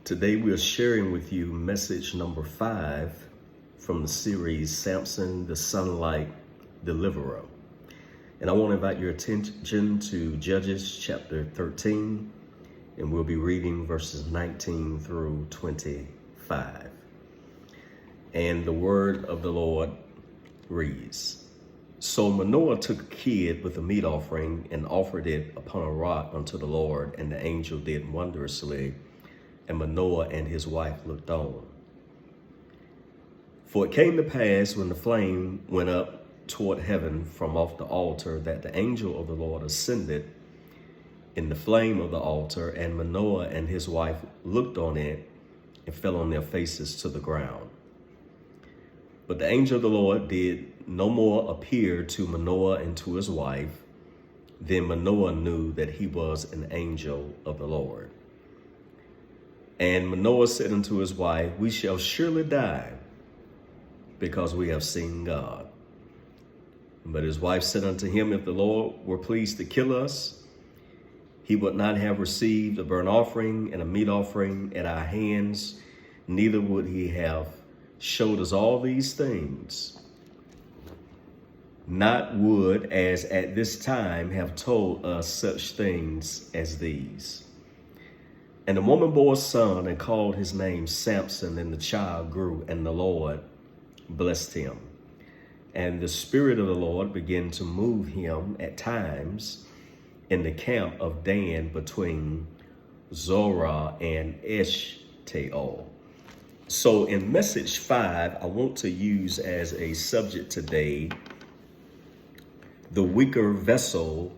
Today we are sharing with you message number 5 from the series Samson, the Sunlight Deliverer. And I want to invite your attention to Judges chapter 13, and we'll be reading verses 19 through 25. And the word of the Lord reads, So Manoah took a kid with a meat offering and offered it upon a rock unto the Lord, and the angel did wondrously, and Manoah and his wife looked on. For it came to pass when the flame went up toward heaven from off the altar, that the angel of the Lord ascended in the flame of the altar, and Manoah and his wife looked on it and fell on their faces to the ground. But the angel of the Lord did no more appear to Manoah and to his wife. Then Manoah knew that he was an angel of the Lord. And Manoah said unto his wife, We shall surely die, because we have seen God. But his wife said unto him, If the Lord were pleased to kill us, he would not have received a burnt offering and a meat offering at our hands, neither would he have showed us all these things. Not would, as at this time, have told us such things as these. And the woman bore a son and called his name Samson, and the child grew, and the Lord blessed him. And the Spirit of the Lord began to move him at times in the camp of Dan between Zorah and Eshtaol. So in message 5, I want to use as a subject today, the weaker vessel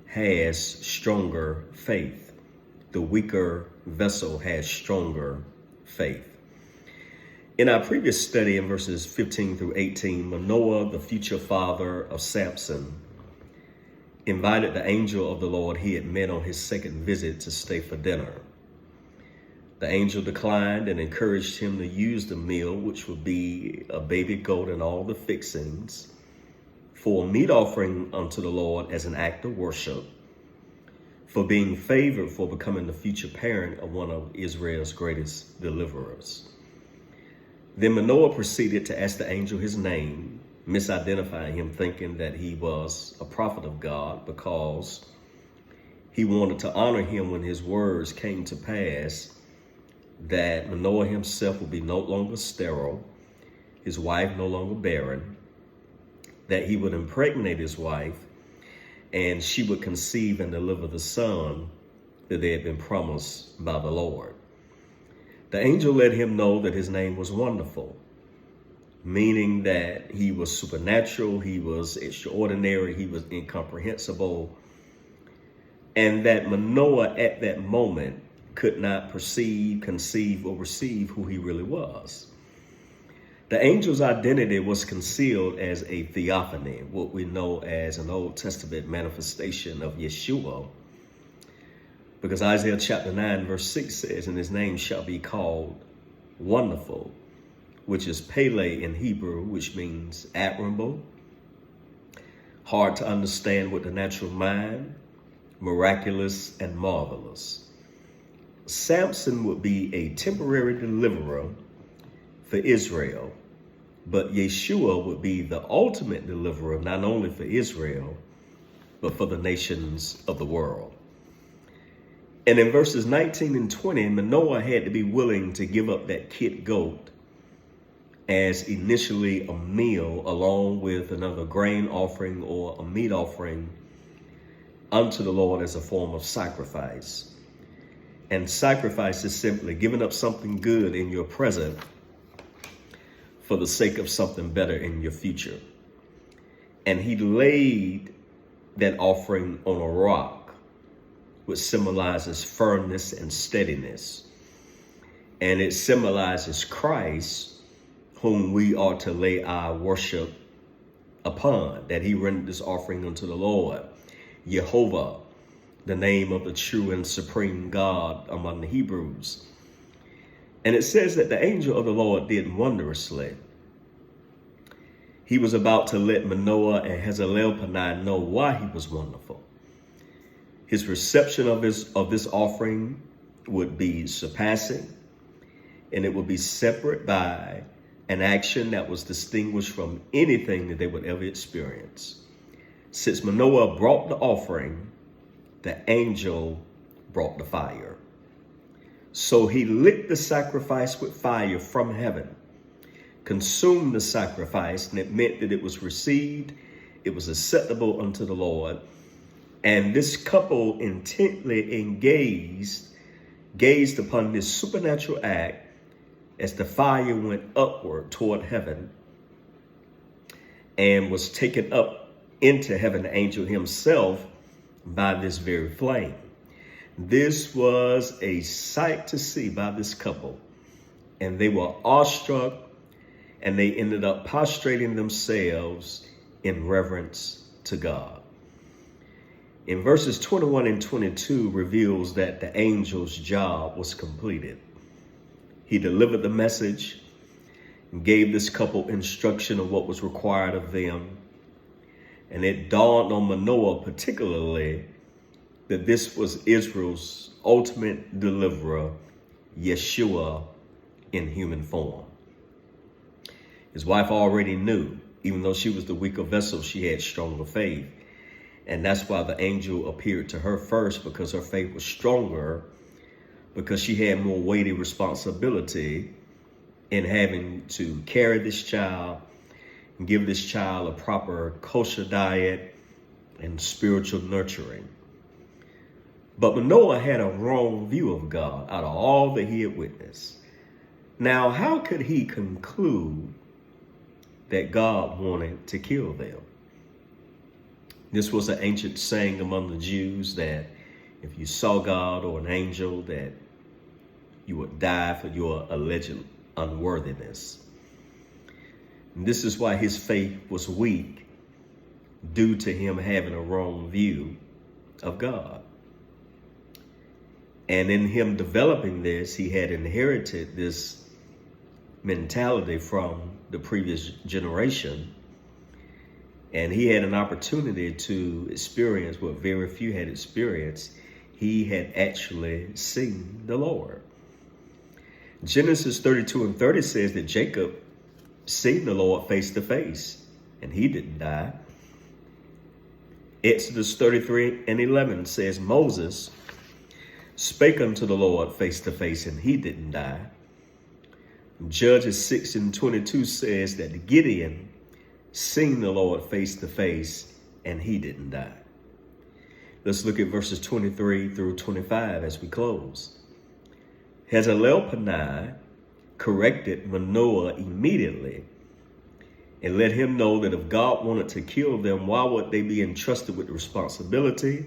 has stronger faith. The weaker vessel has stronger faith. In our previous study in verses 15 through 18, Manoah, the future father of Samson, invited the angel of the Lord he had met on his second visit to stay for dinner. The angel declined and encouraged him to use the meal, which would be a baby goat and all the fixings, for a meat offering unto the Lord as an act of worship, for being favored for becoming the future parent of one of Israel's greatest deliverers. Then Manoah proceeded to ask the angel his name, misidentifying him, thinking that he was a prophet of God, because he wanted to honor him when his words came to pass, that Manoah himself would be no longer sterile, his wife no longer barren, that he would impregnate his wife, and she would conceive and deliver the son that they had been promised by the Lord. The angel let him know that his name was Wonderful, meaning that he was supernatural, he was extraordinary, he was incomprehensible, and that Manoah at that moment could not perceive, conceive, or receive who he really was. The angel's identity was concealed as a theophany, what we know as an Old Testament manifestation of Yeshua, because Isaiah chapter 9 verse 6 says, And his name shall be called Wonderful, which is Pele in Hebrew, which means admirable, hard to understand with the natural mind, miraculous and marvelous. Samson would be a temporary deliverer for Israel, but Yeshua would be the ultimate deliverer, not only for Israel, but for the nations of the world. And in verses 19 and 20, Manoah had to be willing to give up that kid goat as initially a meal, along with another grain offering or a meat offering unto the Lord as a form of sacrifice. And sacrifice is simply giving up something good in your present for the sake of something better in your future. And he laid that offering on a rock, which symbolizes firmness and steadiness. And it symbolizes Christ, whom we are to lay our worship upon, that he rendered this offering unto the Lord. Jehovah, the name of the true and supreme God among the Hebrews. And it says that the angel of the Lord did wondrously. He was about to let Manoah and Hazelelpani know why he was wonderful. His reception of this offering would be surpassing. and it would be separate by an action that was distinguished from anything that they would ever experience. Since Manoah brought the offering, the angel brought the fire. So he lit the sacrifice with fire from heaven, consumed the sacrifice, and it meant that it was received, it was acceptable unto the Lord. And this couple intently gazed upon this supernatural act as the fire went upward toward heaven and was taken up into heaven, the angel himself, by this very flame. This was a sight to see by this couple, and they were awestruck, and they ended up prostrating themselves in reverence to God. In verses 21 and 22 reveals that the angel's job was completed. He delivered the message and gave this couple instruction of what was required of them. And it dawned on Manoah particularly that this was Israel's ultimate deliverer, Yeshua, in human form. His wife already knew, even though she was the weaker vessel, she had stronger faith. And that's why the angel appeared to her first, because her faith was stronger, because she had more weighty responsibility in having to carry this child and give this child a proper kosher diet and spiritual nurturing. But Manoah had a wrong view of God out of all that he had witnessed. Now, how could he conclude that God wanted to kill them? This was an ancient saying among the Jews that if you saw God or an angel, that you would die for your alleged unworthiness. And this is why his faith was weak, due to him having a wrong view of God. And in him developing this, he had inherited this mentality from the previous generation. And he had an opportunity to experience what very few had experienced. He had actually seen the Lord. Genesis 32 and 30 says that Jacob seen the Lord face to face, and he didn't die. Exodus 33 and 11 says Moses spake unto the Lord face to face, and he didn't die. Judges 6 and 22 says that Gideon seen the Lord face to face, and he didn't die. Let's look at verses 23 through 25 as we close. Hazelelpani corrected Manoah immediately and let him know that if God wanted to kill them, why would they be entrusted with the responsibility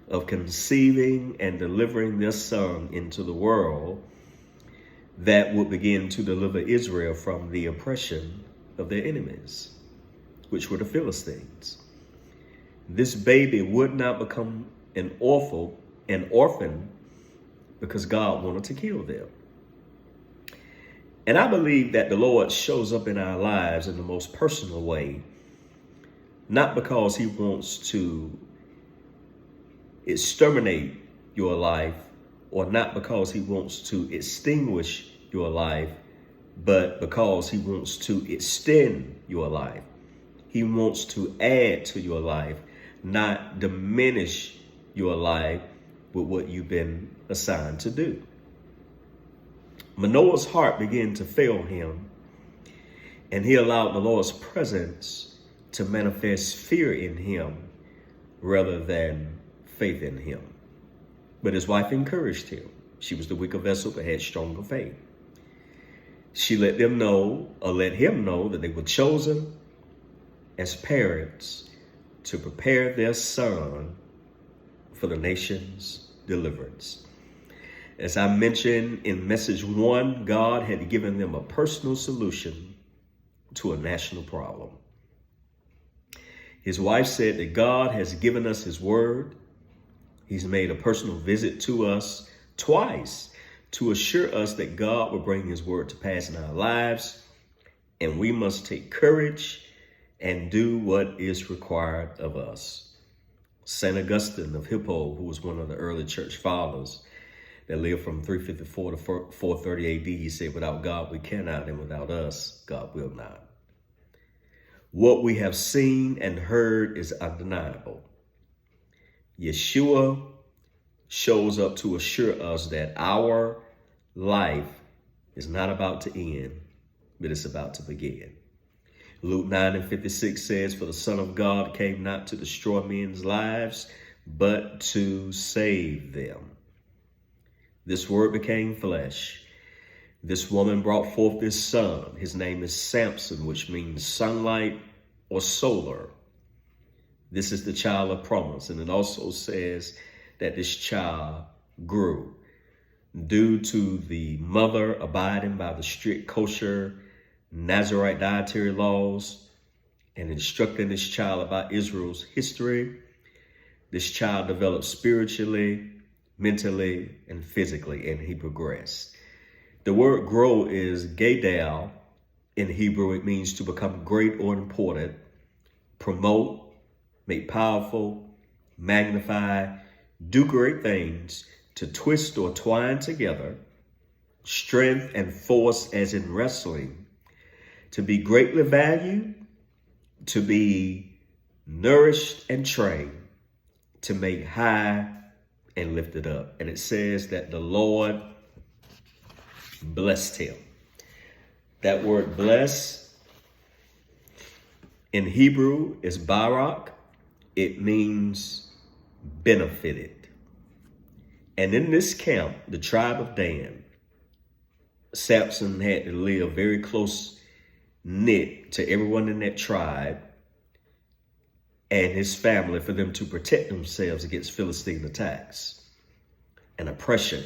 of conceiving and delivering their son into the world that would begin to deliver Israel from the oppression of their enemies, which were the Philistines. This baby would not become an orphan because God wanted to kill them. And I believe that the Lord shows up in our lives in the most personal way, not because he wants to exterminate your life, or not because he wants to extinguish your life, but because he wants to extend your life. He wants to add to your life, not diminish your life with what you've been assigned to do. Manoah's heart began to fail him, and he allowed the Lord's presence to manifest fear in him rather than faith in him. But his wife encouraged him. She was the weaker vessel but had stronger faith. She let him know that they were chosen as parents to prepare their son for the nation's deliverance. As I mentioned in message 1, God had given them a personal solution to a national problem. His wife said that God has given us his word. He's made a personal visit to us twice to assure us that God will bring his word to pass in our lives, and we must take courage and do what is required of us. St. Augustine of Hippo, who was one of the early church fathers, that lived from 354 to 430 AD. He said, without God, we cannot, and without us, God will not. What we have seen and heard is undeniable. Yeshua shows up to assure us that our life is not about to end, but it's about to begin. Luke 9:56 says, for the Son of God came not to destroy men's lives, but to save them. This word became flesh. This woman brought forth this son. His name is Samson, which means sunlight or solar. This is the child of promise. And it also says that this child grew due to the mother abiding by the strict kosher Nazarite dietary laws and instructing this child about Israel's history. This child developed spiritually, mentally, and physically, and he progressed. The word grow is gedal in Hebrew. It means to become great or important, promote, make powerful, magnify, do great things, to twist or twine together, strength and force as in wrestling, to be greatly valued, to be nourished and trained, to make high and lifted up. And it says that the Lord blessed him. That word bless in Hebrew is barak. It means benefited. And in this camp, the tribe of Dan, Samson had to live very close knit to everyone in that tribe and his family for them to protect themselves against Philistine attacks and oppression.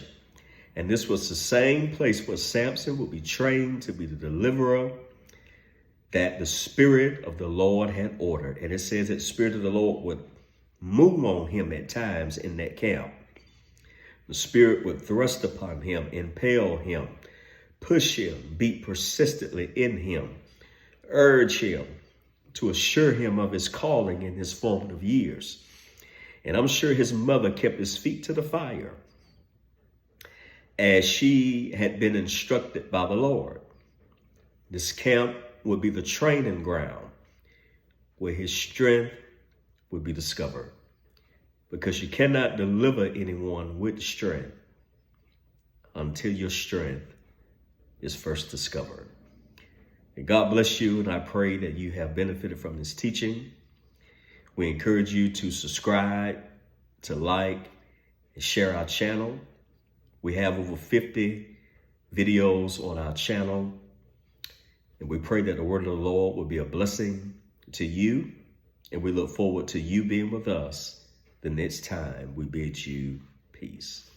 And this was the same place where Samson would be trained to be the deliverer that the Spirit of the Lord had ordered. And it says that the Spirit of the Lord would move on him at times in that camp. The Spirit would thrust upon him, impel him, push him, beat persistently in him, urge him to assure him of his calling in his formative years. And I'm sure his mother kept his feet to the fire as she had been instructed by the Lord. This camp would be the training ground where his strength would be discovered, because you cannot deliver anyone with strength until your strength is first discovered. And God bless you, and I pray that you have benefited from this teaching. We encourage you to subscribe, to like, and share our channel. We have over 50 videos on our channel, and we pray that the word of the Lord will be a blessing to you, and we look forward to you being with us the next time we bid you peace.